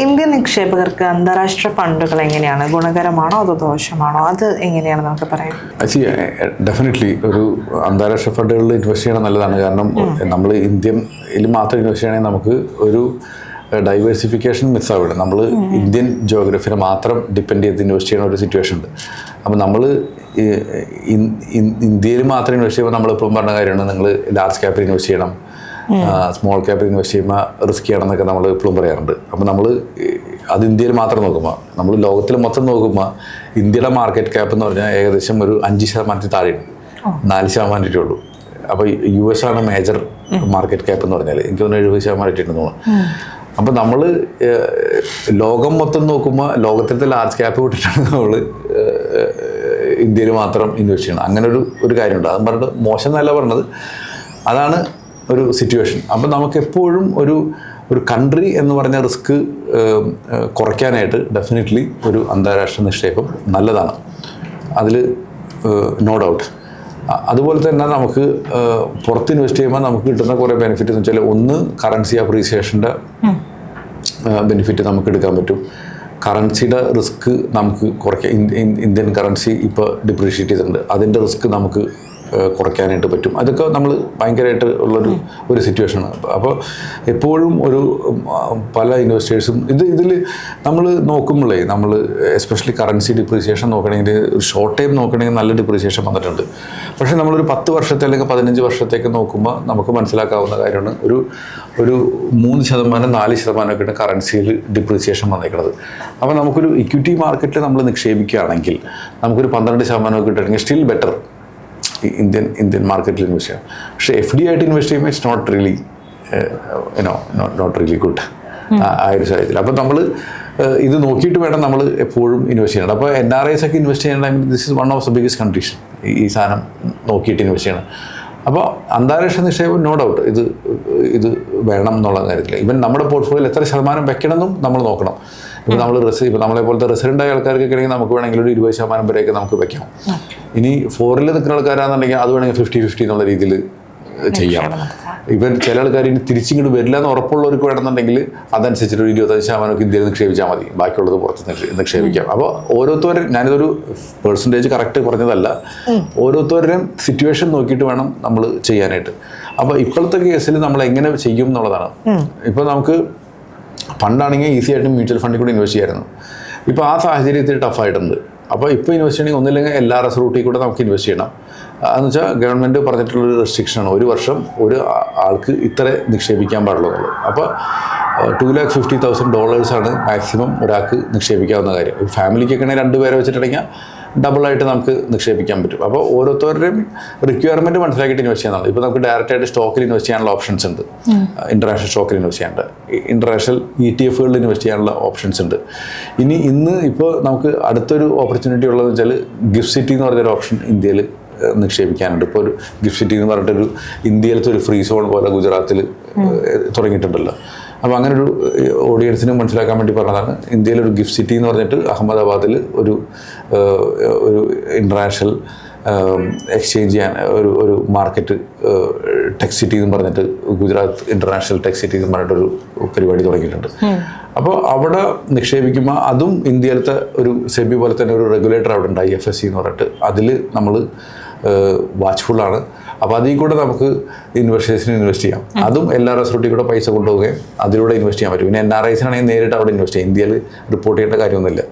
Indian നിക്ഷേപകർക്ക് അന്താരാഷ്ട്ര ഫണ്ടുകൾ എങ്ങനെയാണ്? ഗുണകരമാണോ അതോ ദോഷമാണോ? അത് എങ്ങനെയാണ് നമുക്ക് പറയാം? ഡെഫിനറ്റ്ലി ഒരു അന്താരാഷ്ട്ര ഫണ്ടുകളിൽ ഇൻവെസ്റ്റ് ചെയ്യണം നല്ലതാണ്. കാരണം നമ്മൾ ഇന്ത്യയിൽ മാത്രം ഇൻവെസ്റ്റ് ചെയ്യണമെങ്കിൽ നമുക്ക് ഒരു ഡൈവേഴ്സിഫിക്കേഷൻ മിസ്സാവില്ല. നമ്മൾ ഇന്ത്യൻ ജോഗ്രഫിനെ മാത്രം ഡിപ്പെൻഡ് ചെയ്ത് ഇൻവെസ്റ്റ് ചെയ്യുന്ന ഒരു സിറ്റുവേഷൻ ഉണ്ട്. അപ്പോൾ നമ്മൾ ഇന്ത്യയിൽ മാത്രം ഇൻവെസ്റ്റ് ചെയ്യുമ്പോൾ നമ്മളിപ്പം പറഞ്ഞ കാര്യമാണ്, നിങ്ങൾ ലാർജ് ക്യാപ്പിൽ ഇൻവെസ്റ്റ് ചെയ്യണം, സ്മോൾ ക്യാപ്പിൽ ഇൻവെസ്റ്റ് ചെയ്യുമ്പോൾ റിസ്ക് ചെയ്യണമെന്നൊക്കെ നമ്മൾ എപ്പോഴും പറയാറുണ്ട്. അപ്പോൾ നമ്മൾ അത് ഇന്ത്യയിൽ മാത്രം നോക്കുമ്പോൾ, നമ്മൾ ലോകത്തിൽ മൊത്തം നോക്കുമ്പോൾ ഇന്ത്യയുടെ മാർക്കറ്റ് ക്യാപ്പ് എന്ന് പറഞ്ഞാൽ ഏകദേശം ഒരു 5% താഴെയാണ്, 4% ഉള്ളൂ. അപ്പോൾ US ആണ് മേജർ മാർക്കറ്റ് ക്യാപ്പ് എന്ന് പറഞ്ഞാൽ. എനിക്ക് തോന്നുന്നു 70% ഇട്ടുണ്ടെന്ന് തോന്നുന്നു. അപ്പോൾ നമ്മൾ ലോകം മൊത്തം നോക്കുമ്പോൾ ലോകത്തിലത്തെ ലാർജ് ക്യാപ്പ് വിട്ടിട്ടാണ് നമ്മൾ ഇന്ത്യയിൽ മാത്രം ഇൻവെസ്റ്റ് ചെയ്യണം. അങ്ങനെ ഒരു കാര്യമുണ്ട്. അത് പറഞ്ഞിട്ട് മോശം എന്നല്ല പറഞ്ഞത്, അതാണ് ഒരു സിറ്റുവേഷൻ. അപ്പം നമുക്ക് എപ്പോഴും ഒരു കൺട്രി എന്ന് പറഞ്ഞ റിസ്ക് കുറയ്ക്കാനായിട്ട് ഡെഫിനറ്റ്ലി ഒരു അന്താരാഷ്ട്ര നിക്ഷേപം നല്ലതാണ്, അതിൽ നോ ഡൗട്ട്. അതുപോലെ തന്നെ നമുക്ക് പുറത്ത് ഇൻവെസ്റ്റ് ചെയ്യുമ്പോൾ നമുക്ക് കിട്ടുന്ന കുറേ ബെനിഫിറ്റ് എന്ന് വെച്ചാൽ, ഒന്ന് കറൻസി അപ്രീസിയേഷൻ്റെ ബെനിഫിറ്റ് നമുക്ക് എടുക്കാൻ പറ്റും. കറൻസിയുടെ റിസ്ക് നമുക്ക് കുറയ്ക്കാം. ഇന്ത്യൻ കറൻസി ഇപ്പോൾ ഡിപ്രീഷിയേറ്റ് ചെയ്തിട്ടുണ്ട്, അതിൻ്റെ റിസ്ക് നമുക്ക് കുറയ്ക്കാനായിട്ട് പറ്റും. അതൊക്കെ നമ്മൾ ഭയങ്കരമായിട്ട് ഉള്ളൊരു സിറ്റുവേഷനാണ്. അപ്പോൾ എപ്പോഴും പല ഇൻവെസ്റ്റേഴ്സും ഇതിൽ നമ്മൾ നോക്കുമ്പോഴേ, നമ്മൾ എസ്പെഷ്യലി കറൻസി ഡിപ്രീസിയേഷൻ നോക്കണമെങ്കിൽ, ഷോർട്ട് ടൈം നോക്കണമെങ്കിൽ നല്ല ഡിപ്രീസിയേഷൻ വന്നിട്ടുണ്ട്. പക്ഷേ നമ്മളൊരു 10 വർഷത്തെ അല്ലെങ്കിൽ 15 വർഷത്തേക്ക് നോക്കുമ്പോൾ നമുക്ക് മനസ്സിലാക്കാവുന്ന കാര്യമാണ്, ഒരു 3%, 4% ഒക്കെയാണ് കറൻസിയിൽ ഡിപ്രീസിയേഷൻ വന്നേക്കുന്നത്. അപ്പോൾ നമുക്കൊരു ഇക്വിറ്റി മാർക്കറ്റിൽ നമ്മൾ നിക്ഷേപിക്കുകയാണെങ്കിൽ നമുക്കൊരു 12% ഒക്കെ കിട്ടുകയാണെങ്കിൽ സ്റ്റിൽ ബെറ്റർ ഇന്ത്യൻ മാർക്കറ്റിൽ ഇൻവെസ്റ്റ് ചെയ്യാം. പക്ഷേ FD ആയിട്ട് ഇൻവെസ്റ്റ് ചെയ്യുമ്പോൾ ഇറ്റ്സ് നോട്ട് റിയലി ഗുഡ് ആ ഒരു സാഹചര്യത്തിൽ. അപ്പോൾ നമ്മൾ ഇത് നോക്കിയിട്ട് വേണം നമ്മൾ എപ്പോഴും ഇൻവെസ്റ്റ് ചെയ്യണം. അപ്പോൾ NRIs ഒക്കെ ഇൻവെസ്റ്റ് ചെയ്യുന്ന ടൈമിൽ this is one of the biggest condition, ഈ സാധനം നോക്കിയിട്ട് ഇൻവെസ്റ്റ് ചെയ്യണം. അപ്പോൾ അന്താരാഷ്ട്ര നിക്ഷേപം നോ ഡൗട്ട് ഇത് വേണം എന്നുള്ള കാര്യത്തിൽ. ഇവൻ നമ്മുടെ പോർട്ട്ഫോളിയോയിൽ എത്ര ശതമാനം വെക്കണമെന്നും നമ്മൾ നോക്കണം. ഇപ്പോൾ നമ്മളെ പോലത്തെ റെസിഡൻ്റായ ആൾക്കാർക്കൊക്കെ ആണെങ്കിൽ നമുക്ക് വേണമെങ്കിൽ ഒരു 20% വരെയൊക്കെ നമുക്ക് വെക്കാം. ഇനി ഫോറിൽ നിൽക്കുന്ന ആൾക്കാരാണെന്നുണ്ടെങ്കിൽ അത് വേണമെങ്കിൽ 50-50 എന്നുള്ള രീതിയിൽ ചെയ്യാം. ഇവൻ ചില ആൾക്കാർ ഇനി തിരിച്ചിങ്ങോട്ട് വരില്ല എന്ന് ഉറപ്പുള്ളവർക്ക് വേണമെന്നുണ്ടെങ്കിൽ അതനുസരിച്ചിട്ട് ഒരു 25% ഇന്ത്യയിൽ നിക്ഷേപിച്ചാൽ മതി, ബാക്കിയുള്ളത് പുറത്ത് നിക്ഷേപിക്കാം. അപ്പോൾ ഓരോരുത്തരും, ഞാനിതൊരു പെർസെൻറ്റേജ് കറക്റ്റ് പറഞ്ഞതല്ല, ഓരോരുത്തരുടെയും സിറ്റുവേഷൻ നോക്കിയിട്ട് വേണം നമ്മൾ ചെയ്യാനായിട്ട്. അപ്പോൾ ഇപ്പോഴത്തെ കേസിൽ നമ്മൾ എങ്ങനെ ചെയ്യും എന്നുള്ളതാണ്. ഇപ്പോൾ നമുക്ക് ഫണ്ടാണെങ്കിൽ ഈസി ആയിട്ട് മ്യൂച്വൽ ഫണ്ടിൽ കൂടി ഇൻവെസ്റ്റ് ചെയ്യായിരുന്നു. ഇപ്പോൾ ആ സാഹചര്യത്തിൽ ടഫായിട്ടുണ്ട്. അപ്പോൾ ഇപ്പോൾ ഇൻവെസ്റ്റ് ചെയ്യണമെങ്കിൽ ഒന്നില്ലെങ്കിൽ LRS റൂട്ടിൽ കൂടെ നമുക്ക് ഇൻവെസ്റ്റ് ചെയ്യണം. അതെന്ന് വെച്ചാൽ ഗവൺമെൻറ് പറഞ്ഞിട്ടുള്ളൊരു റെസ്ട്രിക്ഷനാണ്, ഒരു വർഷം ഒരു ആൾക്ക് ഇത്ര നിക്ഷേപിക്കാൻ പാടുള്ളൂ എന്നുള്ളത്. അപ്പോൾ $250,000 മാക്സിമം ഒരാൾക്ക് നിക്ഷേപിക്കാവുന്ന കാര്യം. ഫാമിലിക്കൊക്കെ ആണെങ്കിൽ 2 പേരെ വെച്ചിട്ടുണ്ടെങ്കിൽ ഡബിളായിട്ട് നമുക്ക് നിക്ഷേപിക്കാൻ പറ്റും. അപ്പോൾ ഓരോരുത്തരുടെയും റിക്വയർമെൻറ്റ് മനസ്സിലാക്കിയിട്ട് ഇൻവെസ്റ്റ് ചെയ്യാനുള്ളത്. ഇപ്പോൾ നമുക്ക് ഡയറക്റ്റായിട്ട് സ്റ്റോക്കിൽ ഇൻവെസ്റ്റ് ചെയ്യാനുള്ള ഓപ്ഷൻസ് ഉണ്ട്, ഇൻ്റർനാഷണൽ സ്റ്റോക്കിൽ ഇൻവെസ്റ്റ് ചെയ്യാനുണ്ട്, ഇൻ്റർനാഷണൽ ETF-കളിൽ ഇൻവെസ്റ്റ് ചെയ്യാനുള്ള ഓപ്ഷൻസ് ഉണ്ട്. ഇന്ന് ഇപ്പോൾ നമുക്ക് അടുത്തൊരു ഓപ്പർച്യൂണിറ്റി ഉള്ളതെന്ന് വെച്ചാൽ ഗിഫ്റ്റ് സിറ്റി എന്ന് പറഞ്ഞൊരു ഓപ്ഷൻ ഇന്ത്യയിൽ നിക്ഷേപിക്കാനുണ്ട്. ഇപ്പോൾ ഒരു ഗിഫ്റ്റ് സിറ്റി എന്ന് പറഞ്ഞിട്ടൊരു ഇന്ത്യയിലത്തെ ഒരു ഫ്രീ സോൺ പോലെ ഗുജറാത്തിൽ തുടങ്ങിയിട്ടുണ്ടല്ലോ. അപ്പോൾ അങ്ങനെ ഒരു ഓഡിയൻസിന് മനസ്സിലാക്കാൻ വേണ്ടി പറഞ്ഞതാണ്. ഇന്ത്യയിലൊരു ഗിഫ്റ്റ് സിറ്റി എന്ന് പറഞ്ഞിട്ട് അഹമ്മദാബാദിൽ ഒരു ഇൻ്റർനാഷണൽ എക്സ്ചേഞ്ച് ചെയ്യാൻ ഒരു മാർക്കറ്റ് ടെക് സിറ്റി എന്ന് പറഞ്ഞിട്ട്, ഗുജറാത്ത് ഇൻ്റർനാഷണൽ ടെക് സിറ്റി എന്ന് പറഞ്ഞിട്ടൊരു പരിപാടി തുടങ്ങിയിട്ടുണ്ട്. അപ്പോൾ അവിടെ നിക്ഷേപിക്കുമ്പോൾ അതും ഇന്ത്യയിലത്തെ ഒരു സെബി പോലെ തന്നെ ഒരു റെഗുലേറ്റർ അവിടെ ഉണ്ട്, IFSC എന്ന് പറഞ്ഞിട്ട്. അതിൽ നമ്മൾ വാച്ച്ഫുള്ളാണ്. അപ്പോൾ അതിൽ കൂടെ നമുക്ക് ഇൻവെസ്റ്റേഴ്സിന് ഇൻവെസ്റ്റ് ചെയ്യാം. അതും LRS റൂട്ടിൽ കൂടെ പൈസ കൊണ്ടുപോവുകയും അതിലൂടെ ഇൻവെസ്റ്റ് ചെയ്യാൻ പറ്റും. പിന്നെ NRIs-നാണെങ്കിൽ നേരിട്ട് അവിടെ ഇൻവെസ്റ്റ് ചെയ്യാം, ഇന്ത്യയിൽ റിപ്പോർട്ട് ചെയ്യേണ്ട കാര്യമൊന്നുമില്ല.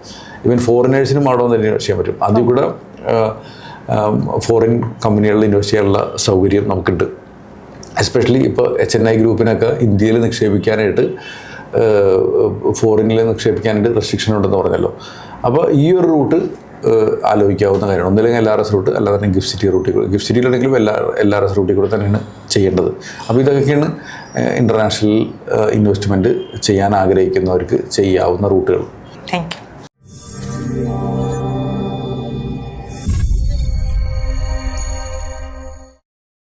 ഈവൻ ഫോറിനേഴ്സിനും അവിടെ വന്ന് ഇൻവെസ്റ്റ് ചെയ്യാൻ പറ്റും. അതിൽ കൂടെ ഫോറിൻ കമ്പനികളിൽ ഇൻവെസ്റ്റ് ചെയ്യാനുള്ള സൗകര്യം നമുക്കുണ്ട്. എസ്പെഷ്യലി ഇപ്പോൾ HNI ഗ്രൂപ്പിനൊക്കെ ഇന്ത്യയിൽ നിക്ഷേപിക്കാനായിട്ട്, ഫോറിനിൽ നിക്ഷേപിക്കാനായിട്ട് റെസ്ട്രിക്ഷൻ ഉണ്ടെന്ന് പറഞ്ഞല്ലോ. അപ്പോൾ ഈ ഒരു റൂട്ട് ആലോചിക്കാവുന്ന കാര്യമാണ്. ഒന്നില്ലെങ്കിൽ LRS റൂട്ട്, അല്ലാതെ ഗിഫ്റ്റ് സിറ്റി റൂട്ടിൽ. ഗിഫ്റ്റ് സിറ്റിയിലാണെങ്കിലും LRS റൂട്ടിൽ കൂടെ തന്നെയാണ് ചെയ്യേണ്ടത്. അപ്പോൾ ഇതൊക്കെയാണ് ഇൻ്റർനാഷണൽ ഇൻവെസ്റ്റ്മെൻറ്റ് ചെയ്യാൻ ആഗ്രഹിക്കുന്നവർക്ക് ചെയ്യാവുന്ന റൂട്ടുകൾ. Thank you.